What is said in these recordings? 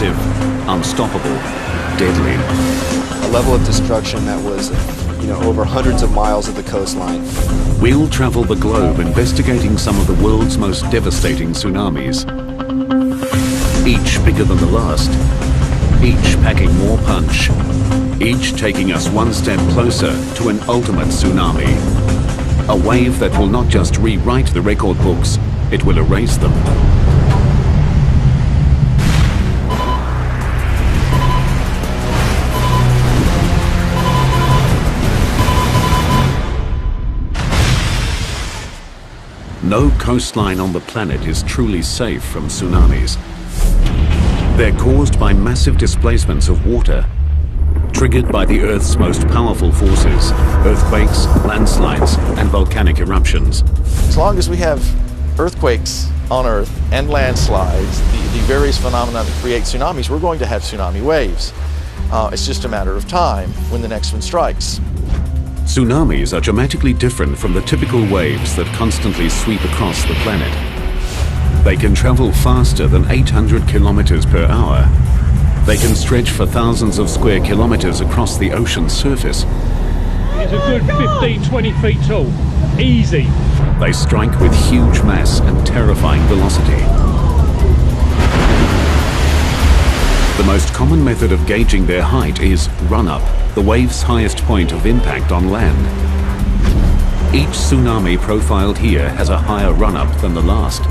massive, unstoppable, deadly. A level of destruction that was, over hundreds of miles of the coastline. We'll travel the globe investigating some of the world's most devastating tsunamis. Each bigger than the last. Each packing more punch. Each taking us one step closer to an ultimate tsunami. A wave that will not just rewrite the record books, it will erase them. No coastline on the planet is truly safe from tsunamis. They're caused by massive displacements of water, triggered by the Earth's most powerful forces, earthquakes, landslides, and volcanic eruptions. As long as we have earthquakes on Earth and landslides, the various phenomena that create tsunamis, we're going to have tsunami waves. It's just a matter of time when the next one strikes. Tsunamis are dramatically different from the typical waves that constantly sweep across the planet. They can travel faster than 800 kilometers per hour. They can stretch for thousands of square kilometers across the ocean's surface. It's a good 15, 20 feet tall. Easy. They strike with huge mass and terrifying velocity. The most common method of gauging their height is run-up, the wave's highest point of impact on land. Each tsunami profiled here has a higher run-up than the last.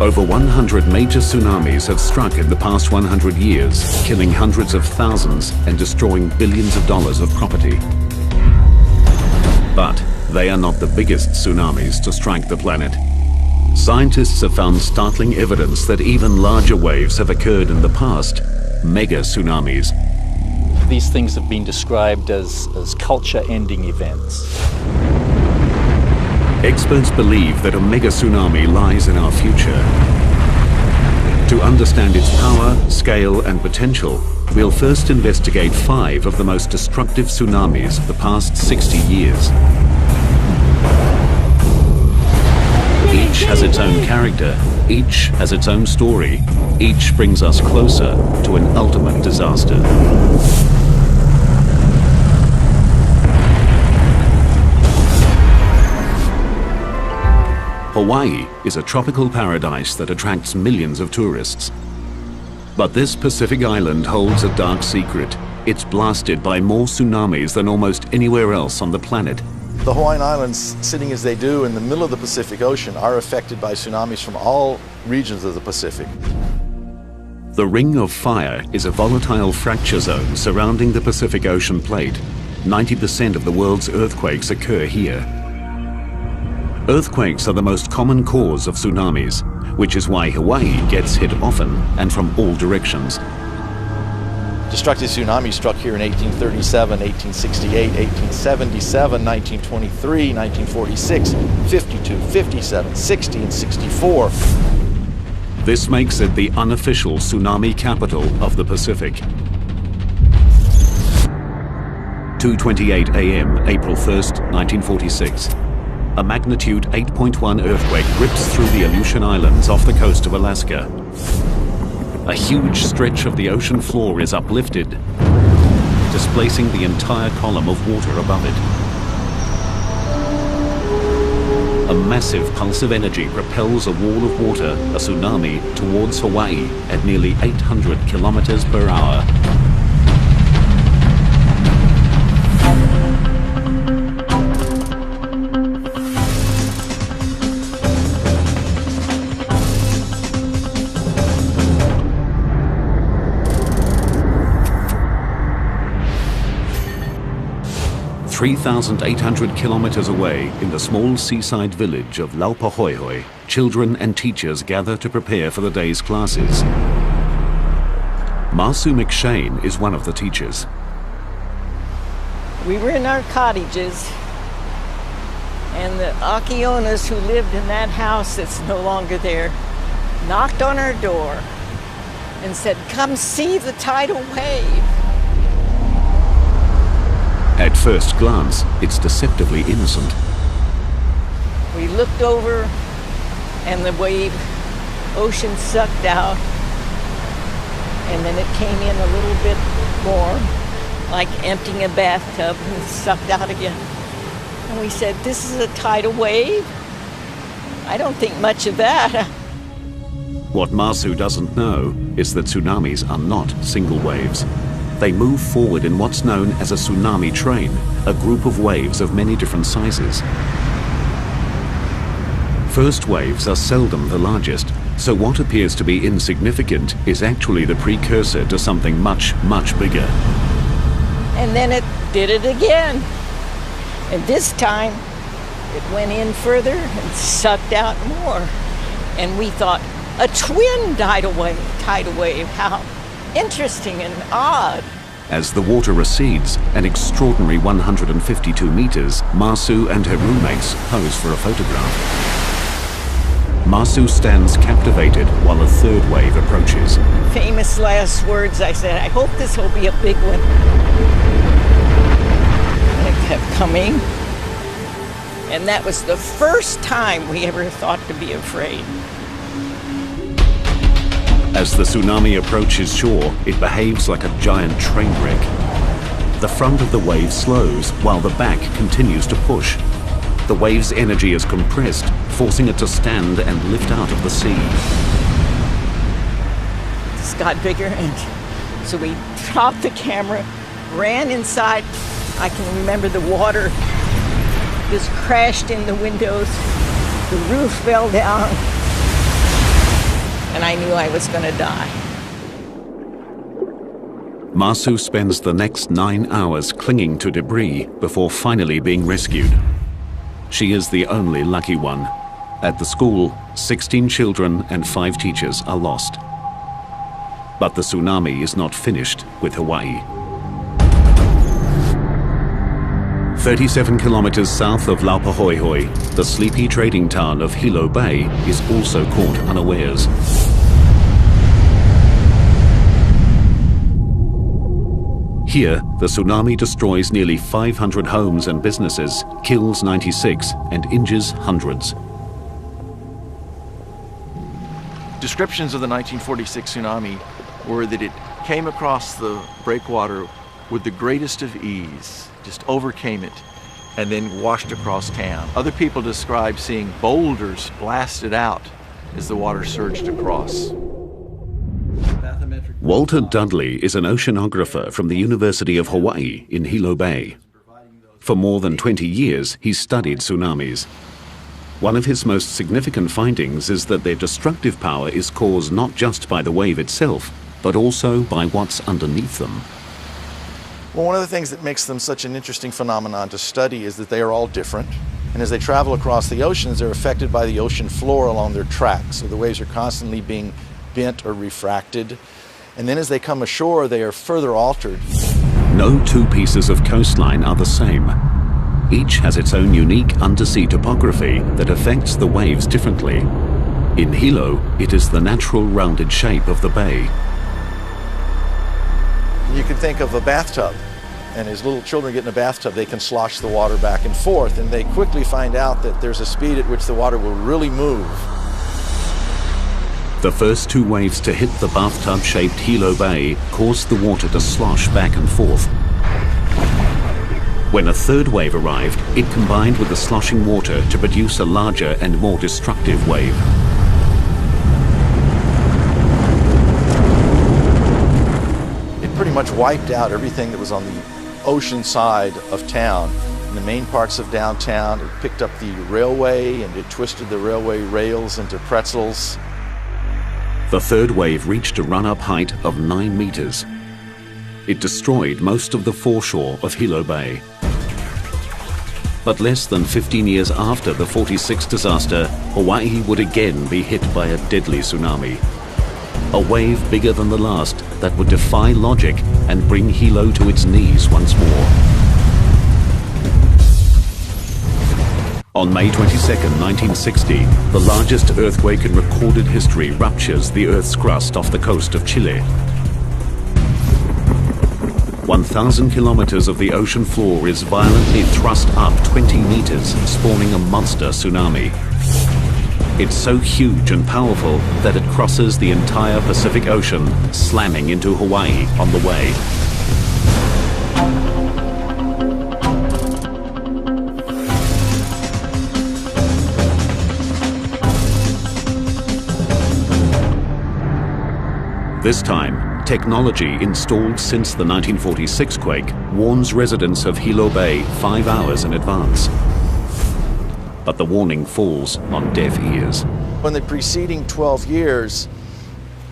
Over 100 major tsunamis have struck in the past 100 years, killing hundreds of thousands and destroying billions of dollars of property. But they are not the biggest tsunamis to strike the planet. Scientists have found startling evidence that even larger waves have occurred in the past, mega tsunamis. These things have been described as culture-ending events. Experts believe that a mega tsunami lies in our future. To understand its power, scale, and potential, we'll first investigate 5 of the most destructive tsunamis of the past 60 years. Each has its own character, each has its own story, each brings us closer to an ultimate disaster. Hawaii is a tropical paradise that attracts millions of tourists. But this Pacific island holds a dark secret. It's blasted by more tsunamis than almost anywhere else on the planet. The Hawaiian Islands, sitting as they do in the middle of the Pacific Ocean, are affected by tsunamis from all regions of the Pacific. The Ring of Fire is a volatile fracture zone surrounding the Pacific Ocean plate. 90% of the world's earthquakes occur here. Earthquakes are the most common cause of tsunamis, which is why Hawaii gets hit often and from all directions. Destructive tsunamis struck here in 1837, 1868, 1877, 1923, 1946, 52, 57, 60, and 64. This makes it the unofficial tsunami capital of the Pacific. 2:28 a.m., April 1st, 1946. A magnitude 8.1 earthquake rips through the Aleutian Islands off the coast of Alaska. A huge stretch of the ocean floor is uplifted, displacing the entire column of water above it. A massive pulse of energy propels a wall of water, a tsunami, towards Hawaii at nearly 800 kilometers per hour. 3,800 kilometers away, in the small seaside village of Laupahoehoe, children and teachers gather to prepare for the day's classes. Marsu McShane is one of the teachers. We were in our cottages, and the Akionas who lived in that house that's no longer there knocked on our door and said, "Come see the tidal wave." At first glance, it's deceptively innocent. We looked over, and the wave ocean sucked out, and then it came in a little bit more, like emptying a bathtub and sucked out again. And we said, this is a tidal wave? I don't think much of that. What Masu doesn't know is that tsunamis are not single waves. They move forward in what's known as a tsunami train, a group of waves of many different sizes. First waves are seldom the largest, so what appears to be insignificant is actually the precursor to something much, much bigger. And then it did it again. And this time, it went in further and sucked out more. And we thought, a twin tidal wave, how interesting and odd. As the water recedes, an extraordinary 152 meters, Masu and her roommates pose for a photograph. Masu stands captivated while a third wave approaches. Famous last words, I said, I hope this will be a big one. And it kept coming. And that was the first time we ever thought to be afraid. As the tsunami approaches shore, it behaves like a giant train wreck. The front of the wave slows while the back continues to push. The wave's energy is compressed, forcing it to stand and lift out of the sea. This got bigger, and so we dropped the camera, ran inside. I can remember the water just crashed in the windows. The roof fell down. And I knew I was going to die. Masu spends the next 9 hours clinging to debris before finally being rescued. She is the only lucky one. At the school, 16 children and 5 teachers are lost. But the tsunami is not finished with Hawaii. 37 kilometers south of Laupahoehoe, the sleepy trading town of Hilo Bay is also caught unawares. Here, the tsunami destroys nearly 500 homes and businesses, kills 96, and injures hundreds. Descriptions of the 1946 tsunami were that it came across the breakwater with the greatest of ease, just overcame it, and then washed across town. Other people describe seeing boulders blasted out as the water surged across. Walter Dudley is an oceanographer from the University of Hawaii in Hilo Bay. For more than 20 years, he's studied tsunamis. One of his most significant findings is that their destructive power is caused not just by the wave itself, but also by what's underneath them. Well, one of the things that makes them such an interesting phenomenon to study is that they are all different. And as they travel across the oceans, they're affected by the ocean floor along their tracks. So the waves are constantly being bent or refracted. And then as they come ashore, they are further altered. No two pieces of coastline are the same. Each has its own unique undersea topography that affects the waves differently. In Hilo, it is the natural rounded shape of the bay. You can think of a bathtub, and as little children get in a bathtub, they can slosh the water back and forth, and they quickly find out that there's a speed at which the water will really move. The first 2 waves to hit the bathtub-shaped Hilo Bay caused the water to slosh back and forth. When a third wave arrived, it combined with the sloshing water to produce a larger and more destructive wave. It pretty much wiped out everything that was on the ocean side of town. In the main parts of downtown, it picked up the railway and it twisted the railway rails into pretzels. The third wave reached a run-up height of 9 meters. It destroyed most of the foreshore of Hilo Bay. But less than 15 years after the 46 disaster, Hawaii would again be hit by a deadly tsunami. A wave bigger than the last that would defy logic and bring Hilo to its knees once more. On May 22, 1960, the largest earthquake in recorded history ruptures the Earth's crust off the coast of Chile. 1,000 kilometers of the ocean floor is violently thrust up 20 meters, spawning a monster tsunami. It's so huge and powerful that it crosses the entire Pacific Ocean, slamming into Hawaii on the way. This time, technology installed since the 1946 quake warns residents of Hilo Bay 5 hours in advance. But the warning falls on deaf ears. In the preceding 12 years,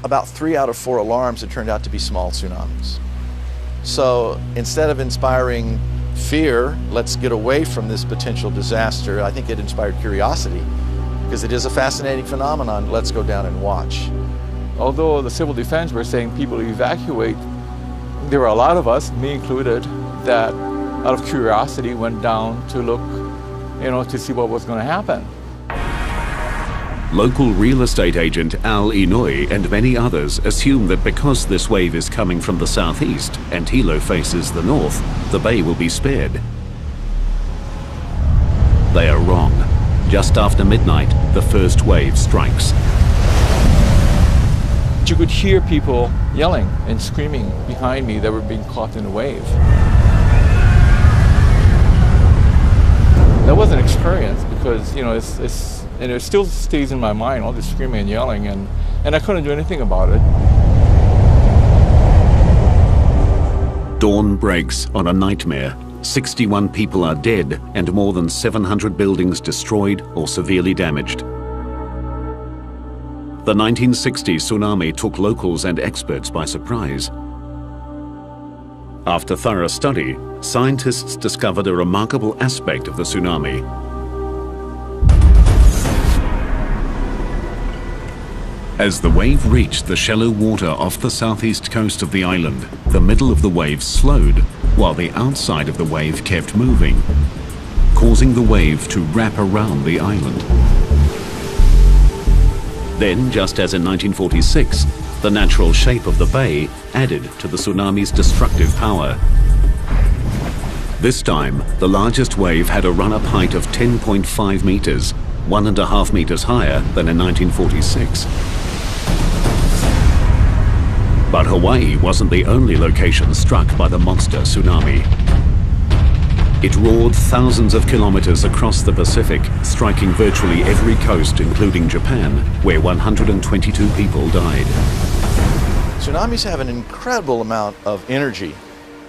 about 3 out of 4 alarms had turned out to be small tsunamis. So instead of inspiring fear, let's get away from this potential disaster, I think it inspired curiosity, because it is a fascinating phenomenon. Let's go down and watch. Although the civil defense were saying people evacuate, there were a lot of us, me included, that out of curiosity went down to look, to see what was going to happen. Local real estate agent Al Inouye and many others assume that because this wave is coming from the southeast and Hilo faces the north, the bay will be spared. They are wrong. Just after midnight, the first wave strikes. You could hear people yelling and screaming behind me that were being caught in a wave. That was an experience because, and it still stays in my mind, all this screaming and yelling, and I couldn't do anything about it. Dawn breaks on a nightmare. 61 people are dead and more than 700 buildings destroyed or severely damaged. The 1960 tsunami took locals and experts by surprise. After thorough study, scientists discovered a remarkable aspect of the tsunami. As the wave reached the shallow water off the southeast coast of the island, the middle of the wave slowed, while the outside of the wave kept moving, causing the wave to wrap around the island. Then, just as in 1946, the natural shape of the bay added to the tsunami's destructive power. This time, the largest wave had a run-up height of 10.5 meters, 1.5 meters higher than in 1946. But Hawaii wasn't the only location struck by the monster tsunami. It roared thousands of kilometers across the Pacific, striking virtually every coast, including Japan, where 122 people died. Tsunamis have an incredible amount of energy,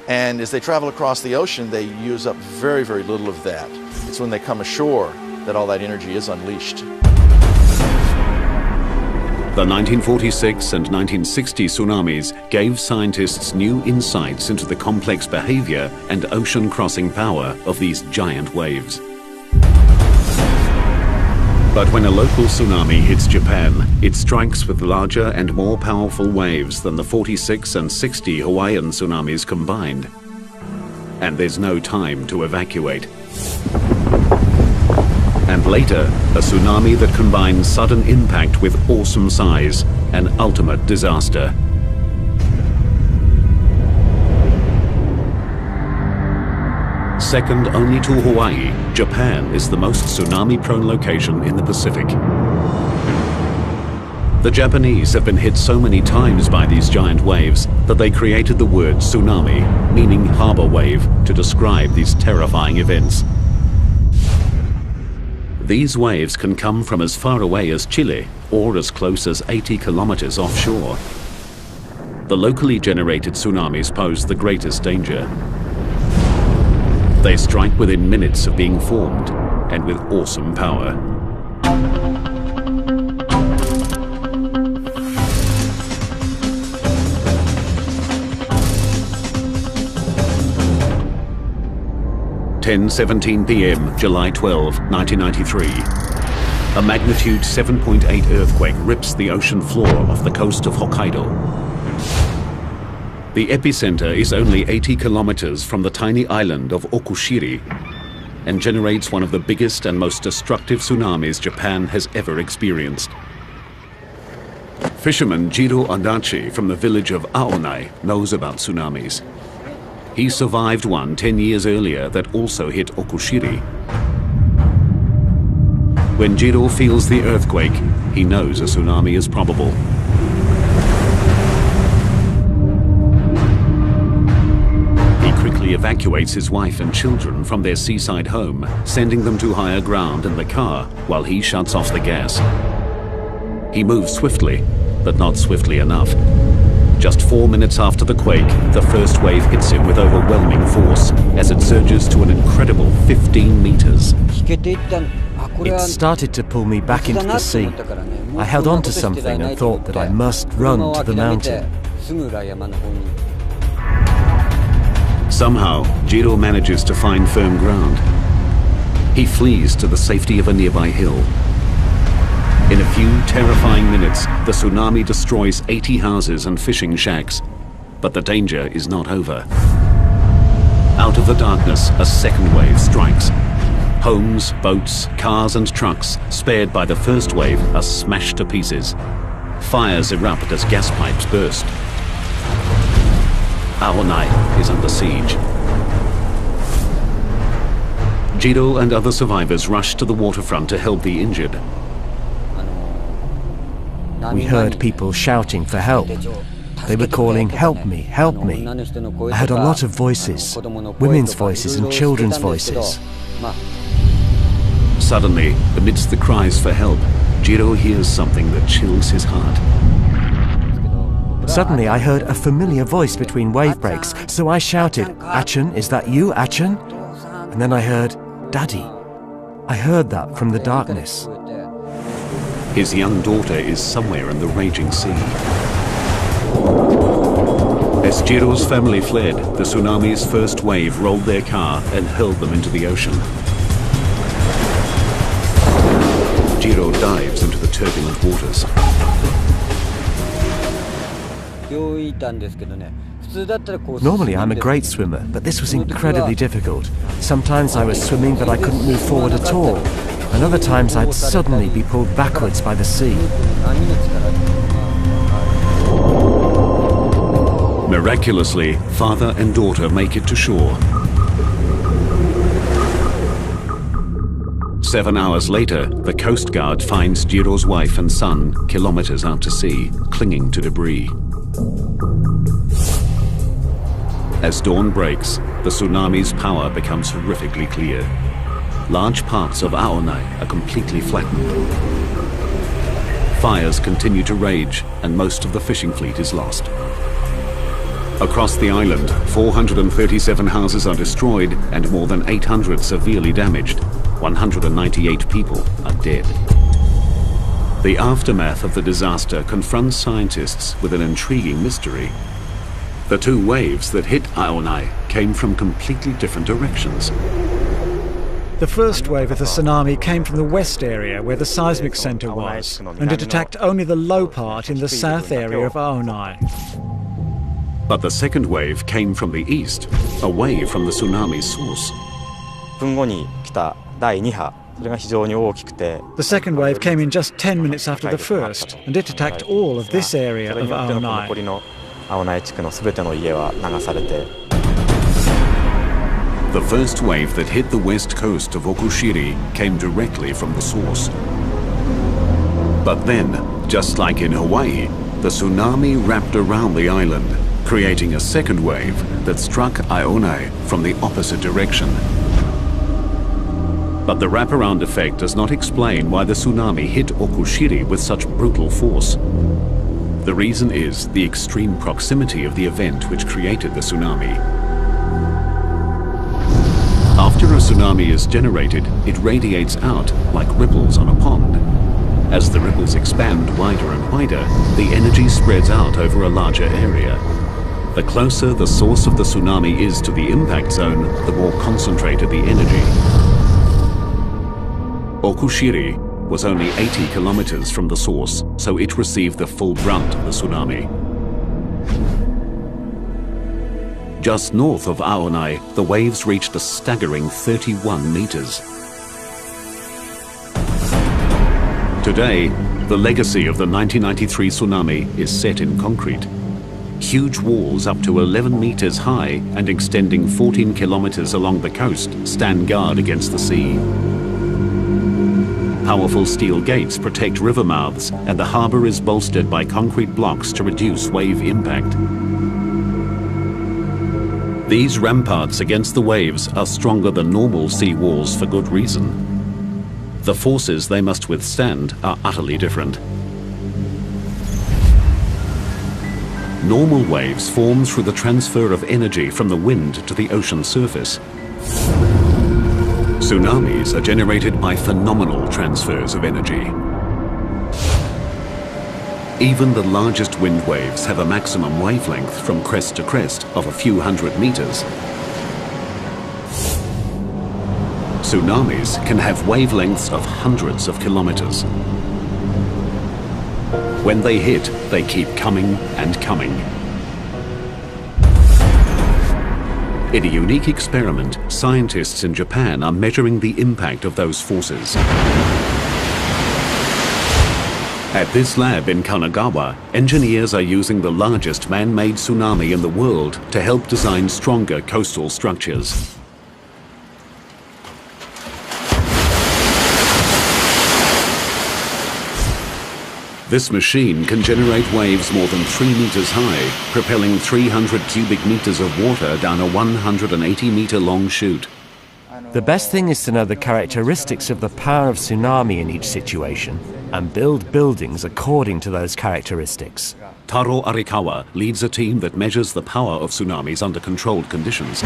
and as they travel across the ocean, they use up very, very little of that. It's when they come ashore that all that energy is unleashed. The 1946 and 1960 tsunamis gave scientists new insights into the complex behavior and ocean-crossing power of these giant waves. But when a local tsunami hits Japan, it strikes with larger and more powerful waves than the 46 and 60 Hawaiian tsunamis combined. And there's no time to evacuate. And later, a tsunami that combines sudden impact with awesome size, an ultimate disaster. Second only to Hawaii, Japan is the most tsunami-prone location in the Pacific. The Japanese have been hit so many times by these giant waves that they created the word tsunami, meaning harbor wave, to describe these terrifying events. These waves can come from as far away as Chile or as close as 80 kilometers offshore. The locally generated tsunamis pose the greatest danger. They strike within minutes of being formed and with awesome power. (10:17 p.m., July 12, 1993). A magnitude 7.8 earthquake rips the ocean floor off the coast of Hokkaido. The epicenter is only 80 kilometers from the tiny island of Okushiri and generates one of the biggest and most destructive tsunamis Japan has ever experienced. Fisherman Jiro Adachi from the village of Aonai knows about tsunamis. He survived one 10 years earlier that also hit Okushiri. When Jiro feels the earthquake, he knows a tsunami is probable. He quickly evacuates his wife and children from their seaside home, sending them to higher ground in the car while he shuts off the gas. He moves swiftly, but not swiftly enough. Just 4 minutes after the quake, the first wave hits him with overwhelming force as it surges to an incredible 15 meters. It started to pull me back into the sea. I held on to something and thought that I must run to the mountain. Somehow, Jiro manages to find firm ground. He flees to the safety of a nearby hill. In a few terrifying minutes, the tsunami destroys 80 houses and fishing shacks. But the danger is not over. Out of the darkness, a second wave strikes. Homes, boats, cars and trucks, spared by the first wave, are smashed to pieces. Fires erupt as gas pipes burst. Aonai is under siege. Jiro and other survivors rush to the waterfront to help the injured. We heard people shouting for help. They were calling, "Help me, help me." I heard a lot of voices, women's voices and children's voices. Suddenly, amidst the cries for help, Jiro hears something that chills his heart. Suddenly I heard a familiar voice between wave breaks, so I shouted, "Achan, is that you, Achan?" And then I heard, "Daddy." I heard that from the darkness. His young daughter is somewhere in the raging sea. As Jiro's family fled, the tsunami's first wave rolled their car and hurled them into the ocean. Jiro dives into the turbulent waters. Normally I'm a great swimmer, but this was incredibly difficult. Sometimes I was swimming but I couldn't move forward at all, and other times I'd suddenly be pulled backwards by the sea. Miraculously, father and daughter make it to shore. 7 hours later, the Coast Guard finds Jiro's wife and son kilometers out to sea, clinging to debris. As dawn breaks, the tsunami's power becomes horrifically clear. Large parts of Aonai are completely flattened. Fires continue to rage, and most of the fishing fleet is lost. Across the island, 437 houses are destroyed and more than 800 severely damaged. 198 people are dead. The aftermath of the disaster confronts scientists with an intriguing mystery. The two waves that hit Aonai came from completely different directions. The first wave of the tsunami came from the west area where the seismic center was, and it attacked only the low part in the south area of Aonai. But the second wave came from the east, away from the tsunami's source. The second wave came in just 10 minutes after the first, and it attacked all of this area of Aonai. The first wave that hit the west coast of Okushiri came directly from the source. But then, just like in Hawaii, the tsunami wrapped around the island, creating a second wave that struck Aonai from the opposite direction. But the wraparound effect does not explain why the tsunami hit Okushiri with such brutal force. The reason is the extreme proximity of the event which created the tsunami. After a tsunami is generated, it radiates out like ripples on a pond. As the ripples expand wider and wider, the energy spreads out over a larger area. The closer the source of the tsunami is to the impact zone, the more concentrated the energy. Okushiri was only 80 kilometers from the source, so it received the full brunt of the tsunami. Just north of Aonai, the waves reached a staggering 31 meters. Today, the legacy of the 1993 tsunami is set in concrete. Huge walls up to 11 meters high and extending 14 kilometers along the coast stand guard against the sea. Powerful steel gates protect river mouths, and the harbour is bolstered by concrete blocks to reduce wave impact. These ramparts against the waves are stronger than normal sea walls for good reason. The forces they must withstand are utterly different. Normal waves form through the transfer of energy from the wind to the ocean surface. Tsunamis are generated by phenomenal transfers of energy. Even the largest wind waves have a maximum wavelength from crest to crest of a few hundred meters. Tsunamis can have wavelengths of hundreds of kilometers. When they hit, they keep coming and coming. In a unique experiment, scientists in Japan are measuring the impact of those forces. At this lab in Kanagawa, engineers are using the largest man-made tsunami in the world to help design stronger coastal structures. This machine can generate waves more than 3 meters high, propelling 300 cubic meters of water down a 180-meter long chute. The best thing is to know the characteristics of the power of tsunami in each situation and build buildings according to those characteristics. Taro Arikawa leads a team that measures the power of tsunamis under controlled conditions.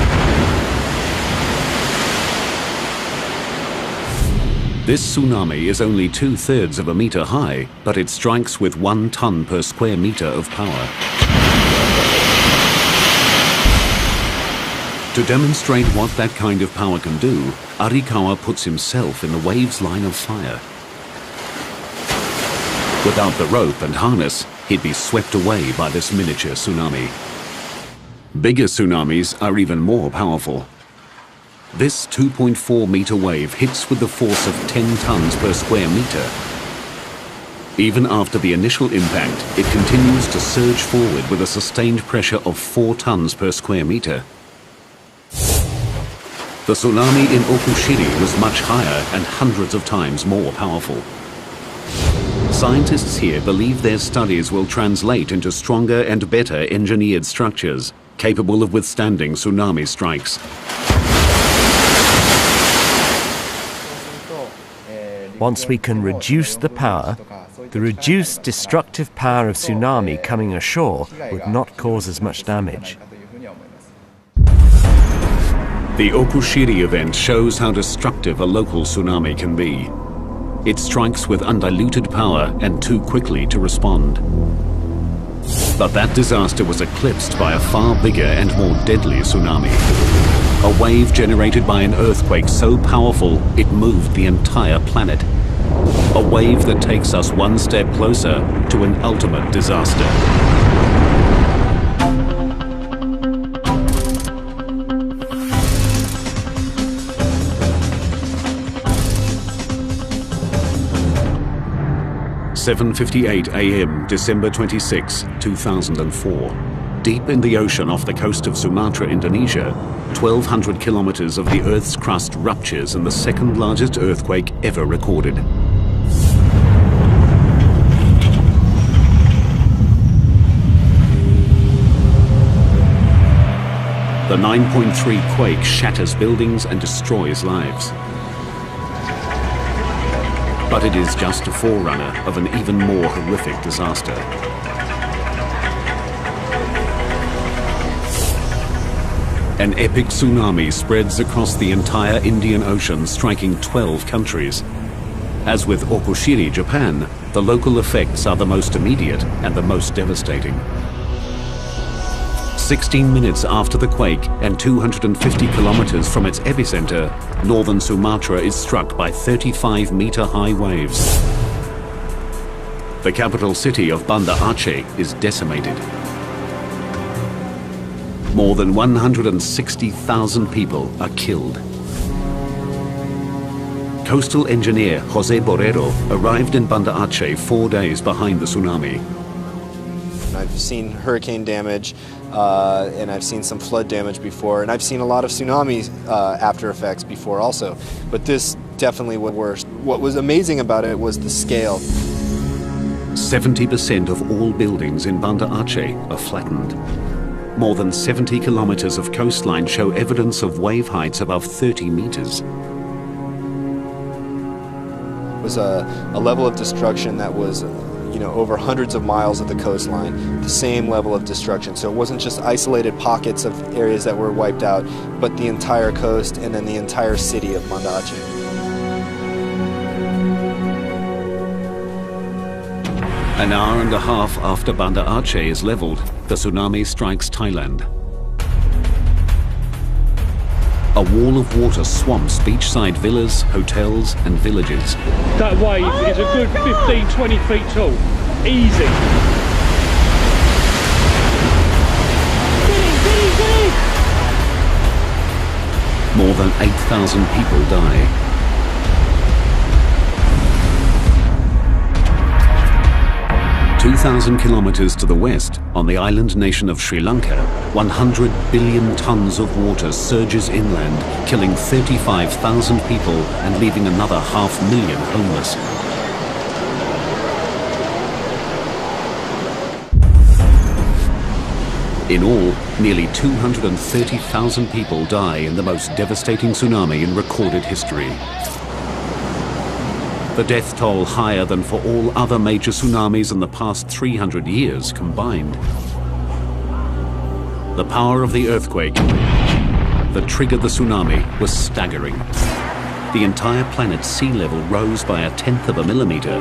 This tsunami is only 2/3 of a meter high, but it strikes with 1 ton per square meter of power. To demonstrate what that kind of power can do, Arikawa puts himself in the wave's line of fire. Without the rope and harness, he'd be swept away by this miniature tsunami. Bigger tsunamis are even more powerful. This 2.4-meter wave hits with the force of 10 tons per square meter. Even after the initial impact, it continues to surge forward with a sustained pressure of 4 tons per square meter. The tsunami in Okushiri was much higher and hundreds of times more powerful. Scientists here believe their studies will translate into stronger and better engineered structures, capable of withstanding tsunami strikes. Once we can reduce the power, the reduced destructive power of tsunami coming ashore would not cause as much damage. The Okushiri event shows how destructive a local tsunami can be. It strikes with undiluted power and too quickly to respond. But that disaster was eclipsed by a far bigger and more deadly tsunami. A wave generated by an earthquake so powerful it moved the entire planet. A wave that takes us one step closer to an ultimate disaster. (7:58 a.m. December 26, 2004). Deep in the ocean off the coast of Sumatra, Indonesia, 1,200 kilometers of the Earth's crust ruptures in the second largest earthquake ever recorded. The 9.3 quake shatters buildings and destroys lives. But it is just a forerunner of an even more horrific disaster. An epic tsunami spreads across the entire Indian Ocean, striking 12 countries. As with Okushiri, Japan, the local effects are the most immediate and the most devastating. 16 minutes after the quake and 250 kilometers from its epicenter, northern Sumatra is struck by 35-meter-high waves. The capital city of Banda Aceh is decimated. More than 160,000 people are killed. Coastal engineer Jose Borrero arrived in Banda Aceh 4 days behind the tsunami. I've seen hurricane damage, and I've seen some flood damage before, and I've seen a lot of tsunami after effects before also. But this definitely was worse. what was amazing about it was the scale. 70% of all buildings in Banda Aceh are flattened. More than 70 kilometers of coastline show evidence of wave heights above 30 meters. It was a level of destruction that was, over hundreds of miles of the coastline, the same level of destruction. So it wasn't just isolated pockets of areas that were wiped out, but the entire coast and then the entire city of Banda Aceh. An hour and a half after Banda Aceh is leveled, the tsunami strikes Thailand. A wall of water swamps beachside villas, hotels and villages. That wave is a good 15, 20 feet tall. Easy. More than 8,000 people die. 2,000 kilometers to the west, on the island nation of Sri Lanka, 100 billion tons of water surges inland, killing 35,000 people and leaving another 500,000 homeless. In all, nearly 230,000 people die in the most devastating tsunami in recorded history. The death toll higher than for all other major tsunamis in the past 300 years combined. The power of the earthquake that triggered the tsunami was staggering. The entire planet's sea level rose by 1/10 of a millimeter.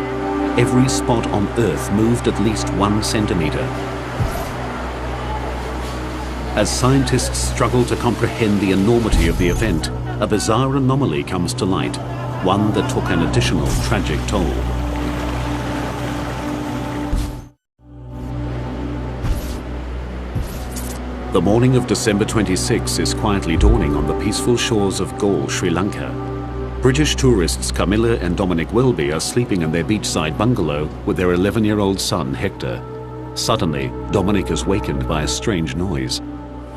Every spot on Earth moved at least 1 centimeter. As scientists struggle to comprehend the enormity of the event, a bizarre anomaly comes to light. One that took an additional tragic toll. The morning of December 26 is quietly dawning on the peaceful shores of Galle, Sri Lanka. British tourists Camilla and Dominic Welby are sleeping in their beachside bungalow with their 11-year-old son Hector. Suddenly, Dominic is wakened by a strange noise.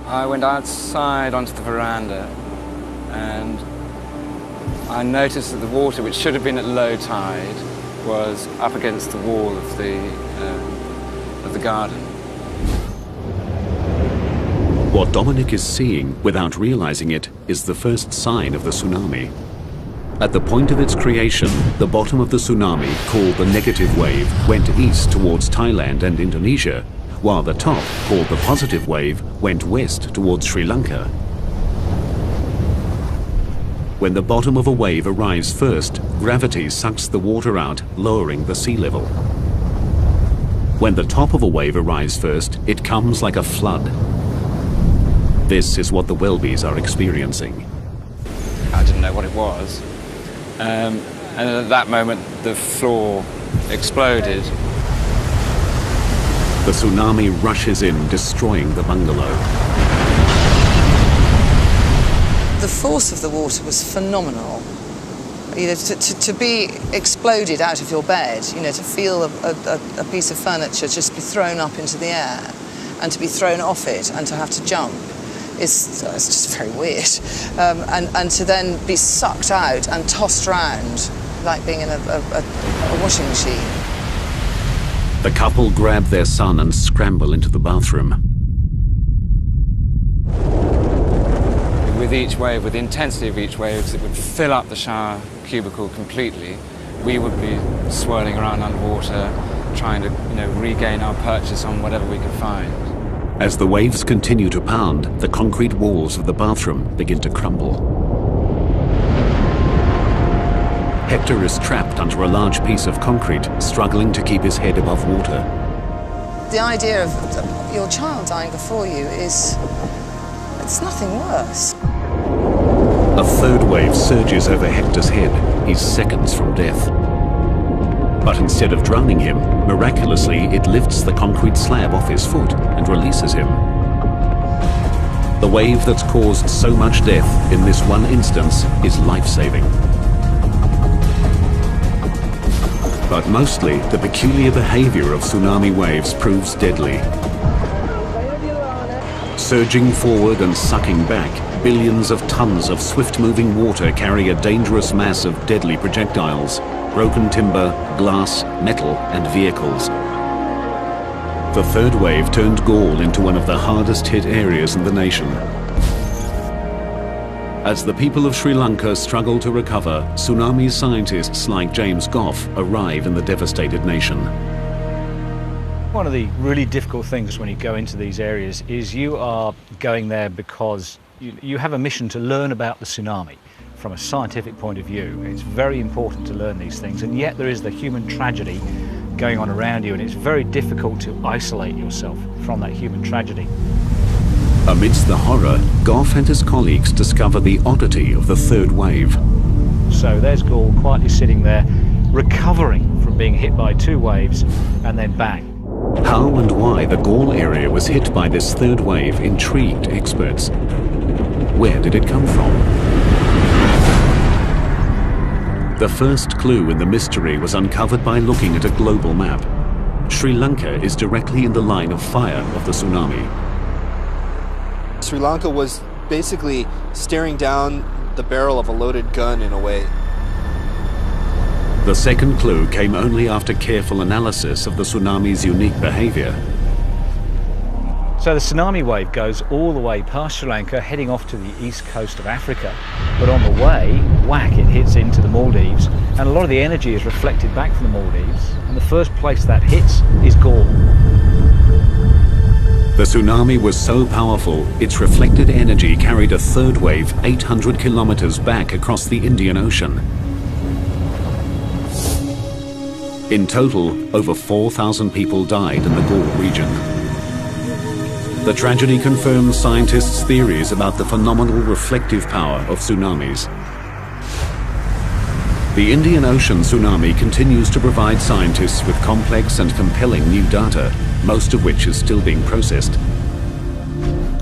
I went outside onto the veranda and I noticed that the water, which should have been at low tide, was up against the wall of the garden. What Dominic is seeing, without realizing it, is the first sign of the tsunami. At the point of its creation, the bottom of the tsunami, called the negative wave, went east towards Thailand and Indonesia, while the top, called the positive wave, went west towards Sri Lanka. When the bottom of a wave arrives first, gravity sucks the water out, lowering the sea level. When the top of a wave arrives first, it comes like a flood. This is what the Welbys are experiencing. I didn't know what it was. And at that moment, the floor exploded. The tsunami rushes in, destroying the bungalow. The force of the water was phenomenal. To be exploded out of your bed, to feel a piece of furniture just be thrown up into the air and to be thrown off it and to have to jump, it's just very weird. And to then be sucked out and tossed around like being in a washing machine. The couple grab their son and scramble into the bathroom. With each wave, with the intensity of each wave, it would fill up the shower cubicle completely. We would be swirling around underwater, trying to, regain our purchase on whatever we could find. As the waves continue to pound, the concrete walls of the bathroom begin to crumble. Hector is trapped under a large piece of concrete, struggling to keep his head above water. The idea of your child dying before you it's nothing worse. A third wave surges over Hector's head. He's seconds from death. But instead of drowning him, miraculously it lifts the concrete slab off his foot and releases him. The wave that's caused so much death in this one instance is life-saving. But mostly, the peculiar behavior of tsunami waves proves deadly. Surging forward and sucking back, billions of tons of swift-moving water carry a dangerous mass of deadly projectiles, broken timber, glass, metal, and vehicles. The third wave turned Galle into one of the hardest-hit areas in the nation. As the people of Sri Lanka struggle to recover, tsunami scientists like James Goff arrive in the devastated nation. One of the really difficult things when you go into these areas is you are going there because you have a mission to learn about the tsunami from a scientific point of view. It's very important to learn these things, and yet there is the human tragedy going on around you, and it's very difficult to isolate yourself from that human tragedy. Amidst the horror, Goff and his colleagues discover the oddity of the third wave. So there's Galle quietly sitting there, recovering from being hit by two waves, and then bang. How and why the Galle area was hit by this third wave intrigued experts. Where did it come from? The first clue in the mystery was uncovered by looking at a global map. Sri Lanka is directly in the line of fire of the tsunami. Sri Lanka was basically staring down the barrel of a loaded gun in a way. The second clue came only after careful analysis of the tsunami's unique behavior. So the tsunami wave goes all the way past Sri Lanka, heading off to the east coast of Africa. But on the way, whack, it hits into the Maldives, and a lot of the energy is reflected back from the Maldives, and the first place that hits is Galle. The tsunami was so powerful, its reflected energy carried a third wave 800 kilometers back across the Indian Ocean. In total, over 4,000 people died in the Galle region. The tragedy confirms scientists' theories about the phenomenal reflective power of tsunamis. The Indian Ocean tsunami continues to provide scientists with complex and compelling new data, most of which is still being processed.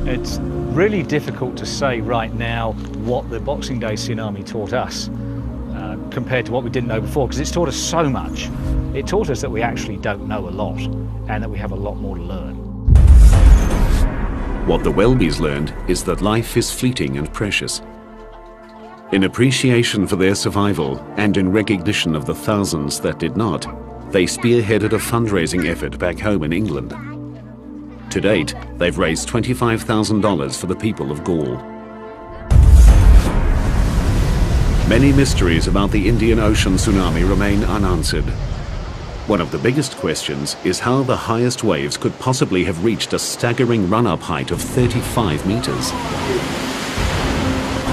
It's really difficult to say right now what the Boxing Day tsunami taught us compared to what we didn't know before, because it's taught us so much. It taught us that we actually don't know a lot and that we have a lot more to learn. What the Welbys learned is that life is fleeting and precious. In appreciation for their survival and in recognition of the thousands that did not, they spearheaded a fundraising effort back home in England. To date, they've raised $25,000 for the people of Galle. Many mysteries about the Indian Ocean tsunami remain unanswered. One of the biggest questions is how the highest waves could possibly have reached a staggering run-up height of 35 meters.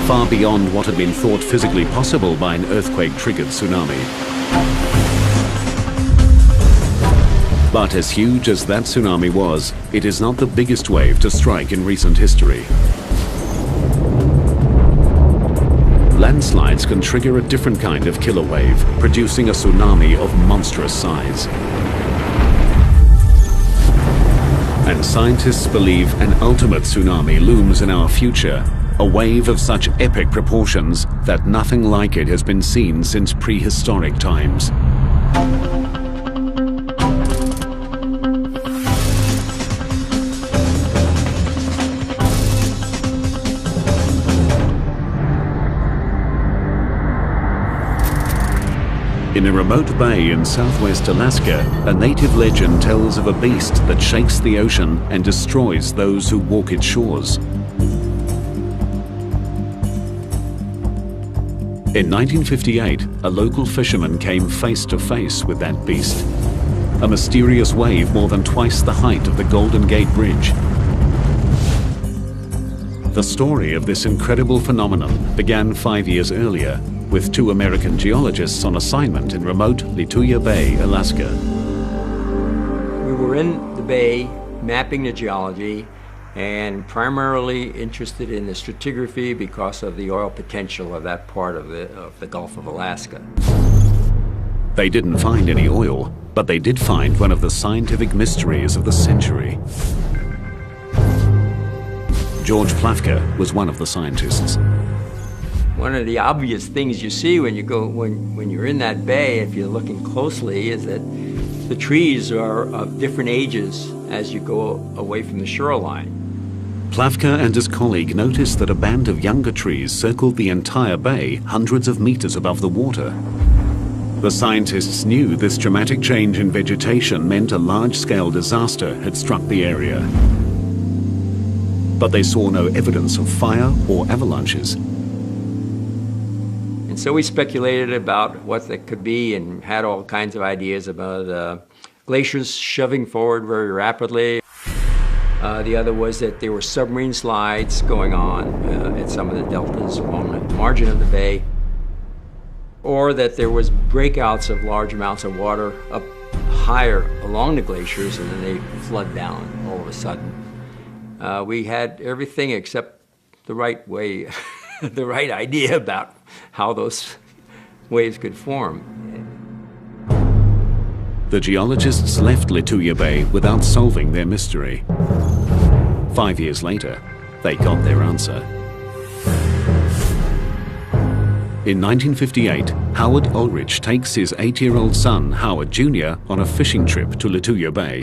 Far beyond what had been thought physically possible by an earthquake-triggered tsunami. But as huge as that tsunami was, it is not the biggest wave to strike in recent history. Landslides can trigger a different kind of killer wave, producing a tsunami of monstrous size. And scientists believe an ultimate tsunami looms in our future, a wave of such epic proportions that nothing like it has been seen since prehistoric times. In a remote bay in southwest Alaska, a native legend tells of a beast that shakes the ocean and destroys those who walk its shores. In 1958, a local fisherman came face to face with that beast, a mysterious wave more than twice the height of the Golden Gate Bridge. The story of this incredible phenomenon began 5 years earlier, with 2 American geologists on assignment in remote Lituya Bay, Alaska. We were in the bay mapping the geology and primarily interested in the stratigraphy because of the oil potential of that part of the Gulf of Alaska. They didn't find any oil, but they did find one of the scientific mysteries of the century. George Plafka was one of the scientists. One of the obvious things you see when you're in that bay, if you're looking closely, is that the trees are of different ages as you go away from the shoreline. Plavka and his colleague noticed that a band of younger trees circled the entire bay hundreds of meters above the water. The scientists knew this dramatic change in vegetation meant a large-scale disaster had struck the area. But they saw no evidence of fire or avalanches. And so we speculated about what that could be and had all kinds of ideas about glaciers shoving forward very rapidly. The other was that there were submarine slides going on at some of the deltas along the margin of the bay, or that there was breakouts of large amounts of water up higher along the glaciers and then they flood down all of a sudden. We had everything except the right way, the right idea about how those waves could form. The geologists left Lituya Bay without solving their mystery. 5 years later, they got their answer. In 1958, Howard Ulrich takes his 8-year-old son, Howard Jr., on a fishing trip to Lituya Bay.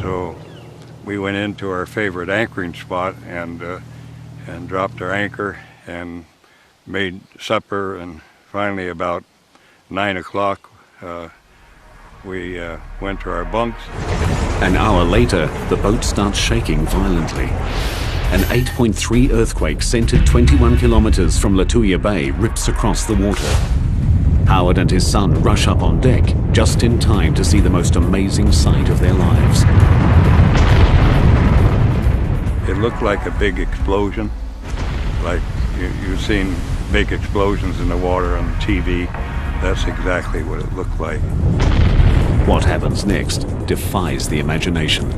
So we went into our favorite anchoring spot and dropped our anchor and made supper, and finally about 9 o'clock we went to our bunks. An hour later, the boat starts shaking violently. An 8.3 earthquake centered 21 kilometers from Lituya Bay rips across the water. Howard and his son rush up on deck just in time to see the most amazing sight of their lives. It looked like a big explosion, like you've seen big explosions in the water on TV. That's exactly what it looked like. What happens next defies the imagination.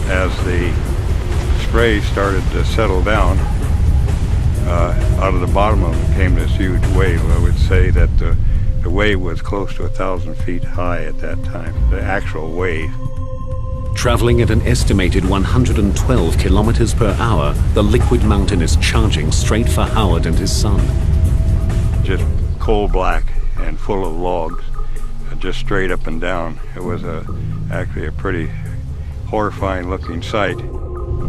As the spray started to settle down, out of the bottom of it came this huge wave. I would say that the wave was close to 1,000 feet high at that time, the actual wave. Traveling at an estimated 112 kilometers per hour, the liquid mountain is charging straight for Howard and his son. Just coal black and full of logs, just straight up and down. It was actually a pretty horrifying looking sight.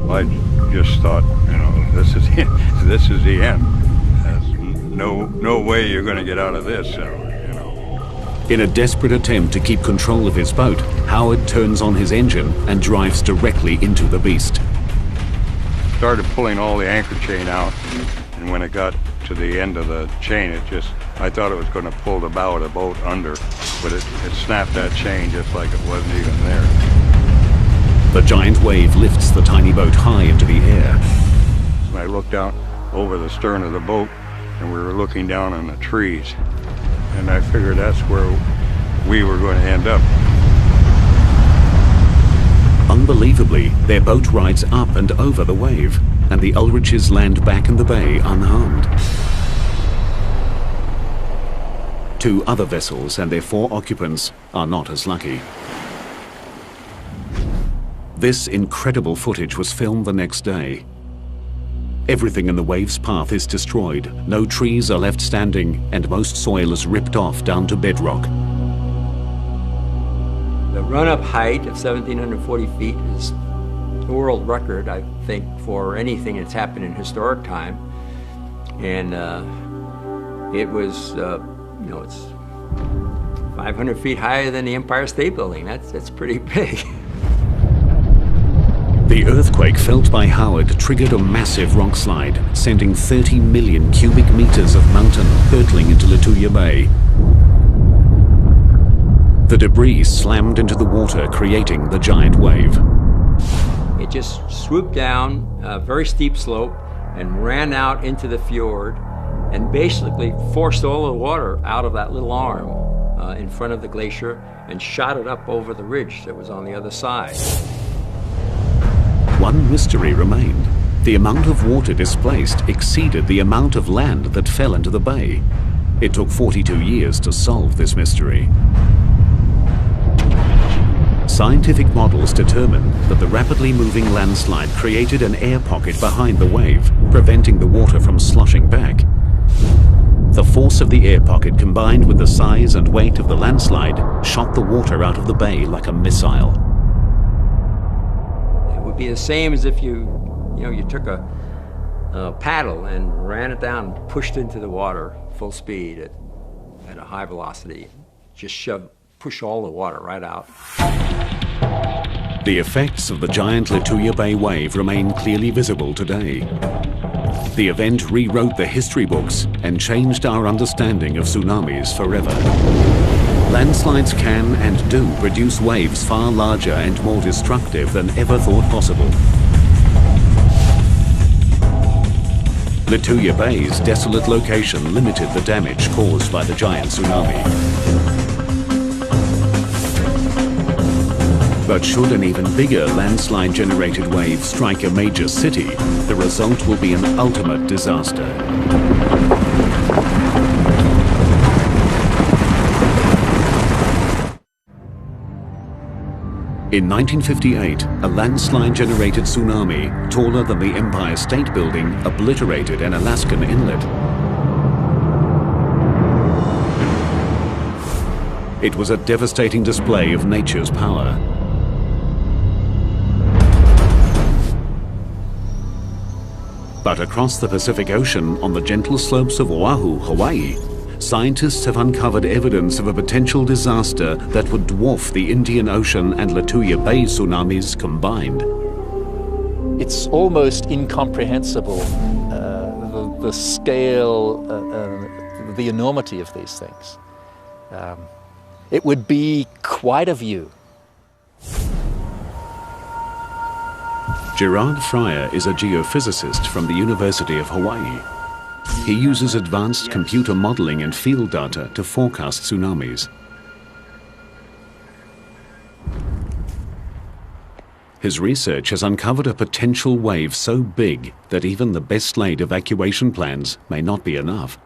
I just thought, you know, this is the end. There's no way you're going to get out of this. You know. In a desperate attempt to keep control of his boat, Howard turns on his engine and drives directly into the beast. Started pulling all the anchor chain out, and when it got to the end of the chain, I thought it was going to pull the bow of the boat under, but it snapped that chain just like it wasn't even there. The giant wave lifts the tiny boat high into the air. And I looked out over the stern of the boat, and we were looking down on the trees, and I figured that's where we were going to end up. Unbelievably, their boat rides up and over the wave, and the Ulriches land back in the bay unharmed. 2 other vessels and their 4 occupants are not as lucky. This incredible footage was filmed the next day. Everything in the wave's path is destroyed, no trees are left standing, and most soil is ripped off down to bedrock. The run-up height of 1,740 feet is the world record, I think, for anything that's happened in historic time. And it was, it's 500 feet higher than the Empire State Building. That's pretty big. The earthquake felt by Howard triggered a massive rock slide, sending 30 million cubic meters of mountain hurtling into Lituya Bay. The debris slammed into the water, creating the giant wave. It just swooped down a very steep slope and ran out into the fjord and basically forced all the water out of that little arm in front of the glacier and shot it up over the ridge that was on the other side. One mystery remained. The amount of water displaced exceeded the amount of land that fell into the bay. It took 42 years to solve this mystery. Scientific models determined that the rapidly moving landslide created an air pocket behind the wave, preventing the water from sloshing back. The force of the air pocket combined with the size and weight of the landslide shot the water out of the bay like a missile. be the same as if you took a paddle and ran it down and pushed into the water full speed at a high velocity. Just push all the water right out. The effects of the giant Lituya Bay wave remain clearly visible today. The event rewrote the history books and changed our understanding of tsunamis forever. Landslides can and do produce waves far larger and more destructive than ever thought possible. Lituya Bay's desolate location limited the damage caused by the giant tsunami. But should an even bigger landslide-generated wave strike a major city, the result will be an ultimate disaster. In 1958, a landslide-generated tsunami, taller than the Empire State Building, obliterated an Alaskan inlet. It was a devastating display of nature's power. But across the Pacific Ocean, on the gentle slopes of Oahu, Hawaii, scientists have uncovered evidence of a potential disaster that would dwarf the Indian Ocean and Lituya Bay tsunamis combined. It's almost incomprehensible, the scale, the enormity of these things. It would be quite a view. Gerard Fryer is a geophysicist from the University of Hawaii. He uses advanced computer modeling and field data to forecast tsunamis. His research has uncovered a potential wave so big that even the best laid evacuation plans may not be enough.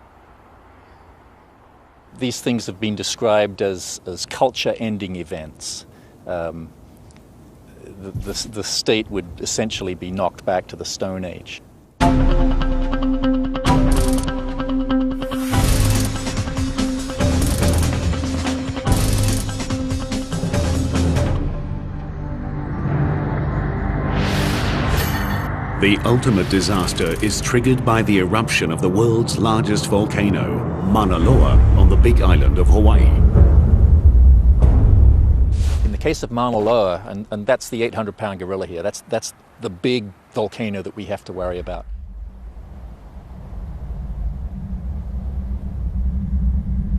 These things have been described as culture-ending events. The state would essentially be knocked back to the Stone Age. The ultimate disaster is triggered by the eruption of the world's largest volcano, Mauna Loa, on the Big Island of Hawaii. In the case of Mauna Loa, and that's the 800-pound gorilla here, that's the big volcano that we have to worry about.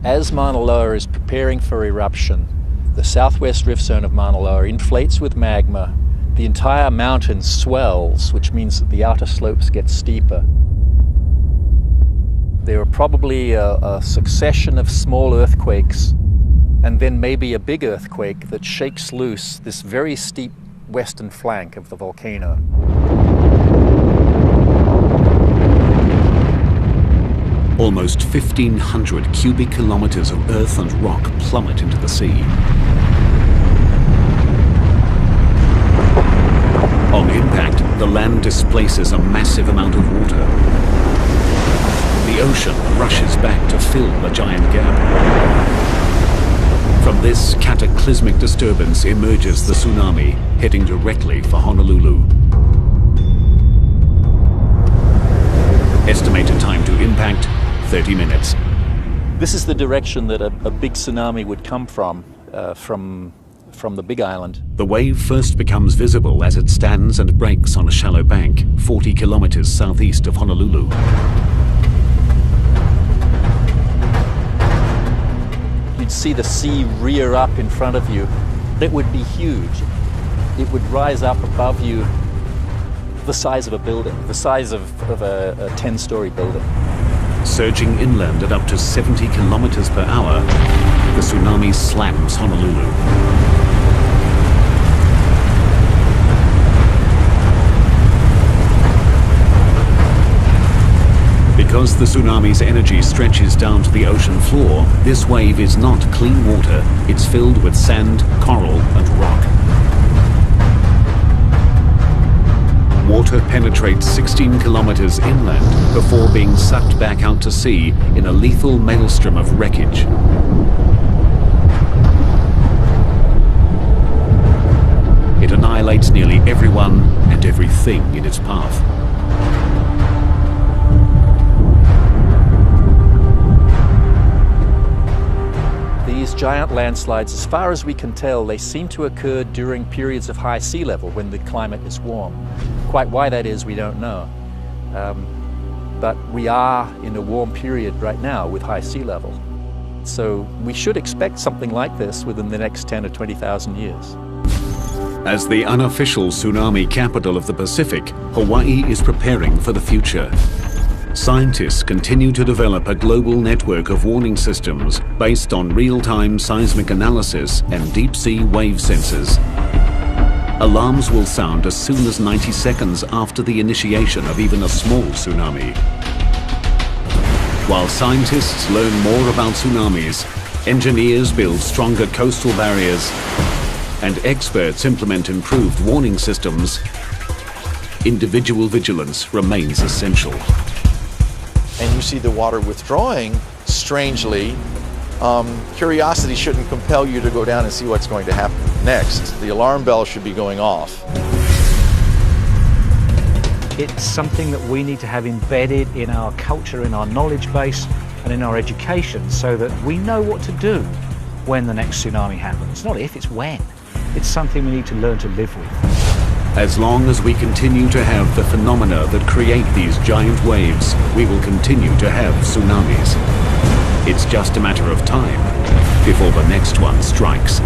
As Mauna Loa is preparing for eruption, the southwest rift zone of Mauna Loa inflates with magma. The entire mountain swells, which means that the outer slopes get steeper. There are probably a succession of small earthquakes, and then maybe a big earthquake that shakes loose this very steep western flank of the volcano. Almost 1,500 cubic kilometers of earth and rock plummet into the sea. On impact, the land displaces a massive amount of water. The ocean rushes back to fill the giant gap. From this cataclysmic disturbance emerges the tsunami, heading directly for Honolulu. Estimated time to impact, 30 minutes. This is the direction that a big tsunami would come from the Big Island. The wave first becomes visible as it stands and breaks on a shallow bank, 40 kilometers southeast of Honolulu. You'd see the sea rear up in front of you. It would be huge. It would rise up above you the size of a building, the size of a 10-story building. Surging inland at up to 70 kilometers per hour, the tsunami slams Honolulu. Because the tsunami's energy stretches down to the ocean floor, this wave is not clean water. It's filled with sand, coral, and rock. Water penetrates 16 kilometers inland before being sucked back out to sea in a lethal maelstrom of wreckage. It annihilates nearly everyone and everything in its path. These giant landslides, as far as we can tell, they seem to occur during periods of high sea level when the climate is warm. Quite why that is, we don't know. But we are in a warm period right now with high sea level. So we should expect something like this within the next 10 or 20,000 years. As the unofficial tsunami capital of the Pacific, Hawaii is preparing for the future. Scientists continue to develop a global network of warning systems based on real-time seismic analysis and deep-sea wave sensors. Alarms will sound as soon as 90 seconds after the initiation of even a small tsunami. While scientists learn more about tsunamis, engineers build stronger coastal barriers, and experts implement improved warning systems, individual vigilance remains essential. And you see the water withdrawing, strangely, curiosity shouldn't compel you to go down and see what's going to happen next. The alarm bell should be going off. It's something that we need to have embedded in our culture, in our knowledge base, and in our education so that we know what to do when the next tsunami happens. Not if, it's when. It's something we need to learn to live with. As long as we continue to have the phenomena that create these giant waves, we will continue to have tsunamis. It's just a matter of time before the next one strikes.